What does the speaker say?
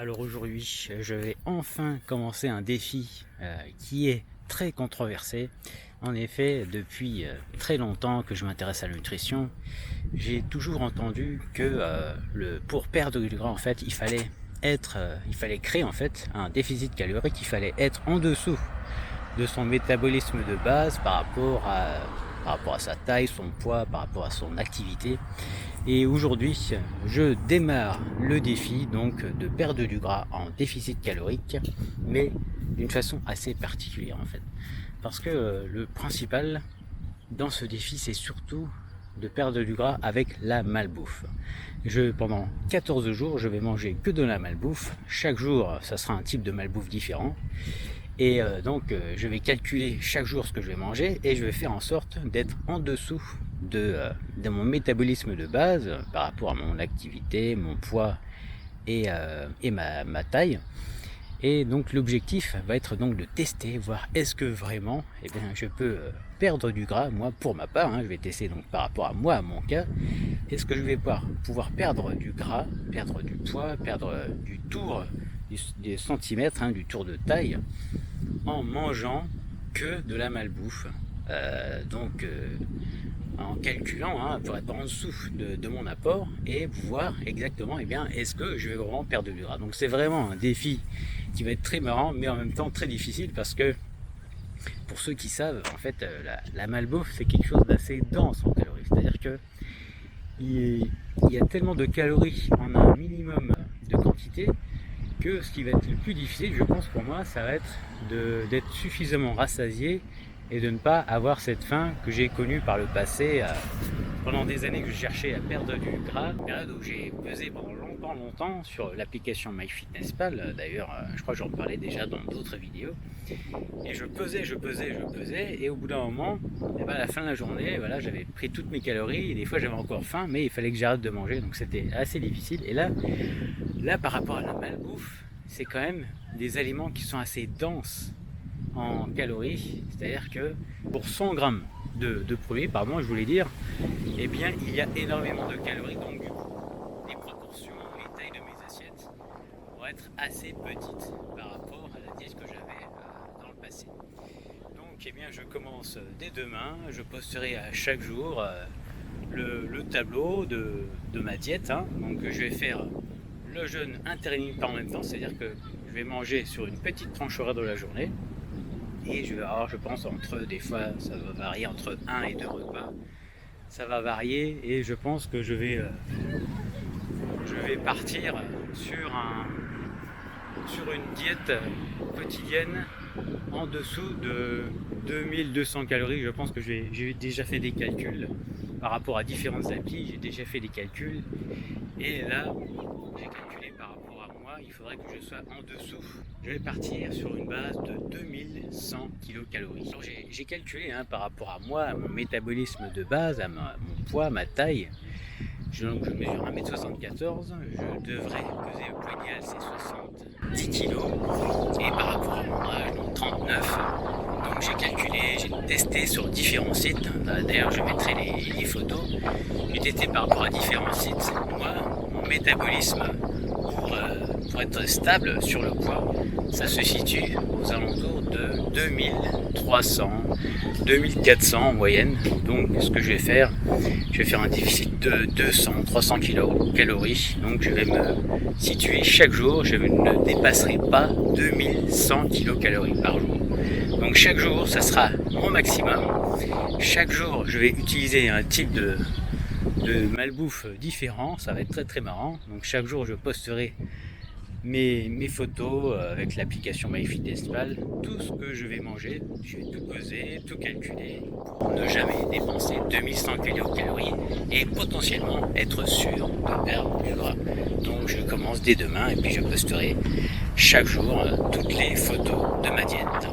Alors aujourd'hui, je vais enfin commencer un défi qui est très controversé. En effet, depuis très longtemps que je m'intéresse à la nutrition, j'ai toujours entendu que pour perdre du gras, en fait, il fallait créer en fait un déficit calorique, il fallait être en dessous de son métabolisme de base par rapport à sa taille, son poids, par rapport à son activité. Et aujourd'hui, je démarre le défi donc de perdre du gras en déficit calorique, mais d'une façon assez particulière en fait. Parce que le principal dans ce défi, c'est surtout de perdre du gras avec la malbouffe. Pendant 14 jours, je vais manger que de la malbouffe. Chaque jour, ça sera un type de malbouffe différent. Et je vais calculer chaque jour ce que je vais manger et je vais faire en sorte d'être en dessous de mon métabolisme de base par rapport à mon activité, mon poids et ma taille. Et donc l'objectif va être donc de tester, voir est-ce que vraiment je peux perdre du gras, moi pour ma part, je vais tester donc par rapport à moi, à mon cas, est-ce que je vais pouvoir perdre du gras, perdre du poids, perdre du tour, des centimètres, du tour de taille, en mangeant que de la malbouffe. En calculant pour être en dessous de mon apport et voir exactement est-ce que je vais vraiment perdre du gras. Donc c'est vraiment un défi qui va être très marrant mais en même temps très difficile parce que pour ceux qui savent, en fait la malbouffe c'est quelque chose d'assez dense en calories. C'est-à-dire que il y a tellement de calories en un minimum de quantité que ce qui va être le plus difficile, je pense pour moi, ça va être d'être suffisamment rassasié et de ne pas avoir cette faim que j'ai connue par le passé pendant des années que je cherchais à perdre du gras, période où j'ai pesé pendant longtemps sur l'application MyFitnessPal. D'ailleurs, je crois que j'en parlais déjà dans d'autres vidéos. Et je pesais, et au bout d'un moment, à la fin de la journée, voilà, j'avais pris toutes mes calories, et des fois j'avais encore faim, mais il fallait que j'arrête de manger, donc c'était assez difficile. Et là, par rapport à la malbouffe, c'est quand même des aliments qui sont assez denses en calories, c'est-à-dire que pour 100 grammes de produits, je voulais dire, il y a énormément de calories, donc du coup, les proportions, les tailles de mes assiettes vont être assez petites par rapport à la diète que j'avais dans le passé. Donc, je commence dès demain, je posterai à chaque jour le tableau de ma diète, donc je vais faire le jeûne intermittent en même temps, c'est-à-dire que je vais manger sur une petite tranche horaire de la journée et je vais avoir, je pense, des fois ça va varier entre 1 et 2 repas, ça va varier et je pense que je vais partir sur une diète quotidienne en dessous de 2200 calories. Je pense que j'ai déjà fait des calculs par rapport à différentes applis, j'ai déjà fait des calculs et là j'ai calculé par rapport à moi, il faudrait que je sois en dessous. Je vais partir sur une base de 2100 kcal. Alors j'ai calculé par rapport à moi, à mon métabolisme de base, à mon poids, ma taille. Je mesure 1m74, je devrais peser au poignet c'est 70 kg et par rapport à mon âge, donc 39. Donc j'ai calculé, j'ai testé sur différents sites. D'ailleurs je mettrai les photos. J'ai testé par rapport à différents sites. Moi, mon métabolisme pour être stable sur le poids, ça se situe aux alentours de 2300, 2400 en moyenne. Donc ce que je vais faire un déficit de 200, 300 calories. Donc je vais me situer chaque jour, je ne dépasserai pas 2100 kcal par jour. Donc chaque jour, ça sera mon maximum. Chaque jour, je vais utiliser un type de malbouffe différent. Ça va être très très marrant. Donc chaque jour, je posterai mes photos avec l'application MyFitnessPal, tout ce que je vais manger, je vais tout peser, tout calculer pour ne jamais dépenser 2100 kcal et potentiellement être sûr de perdre du gras. Donc je commence dès demain et puis je posterai chaque jour toutes les photos de ma diète.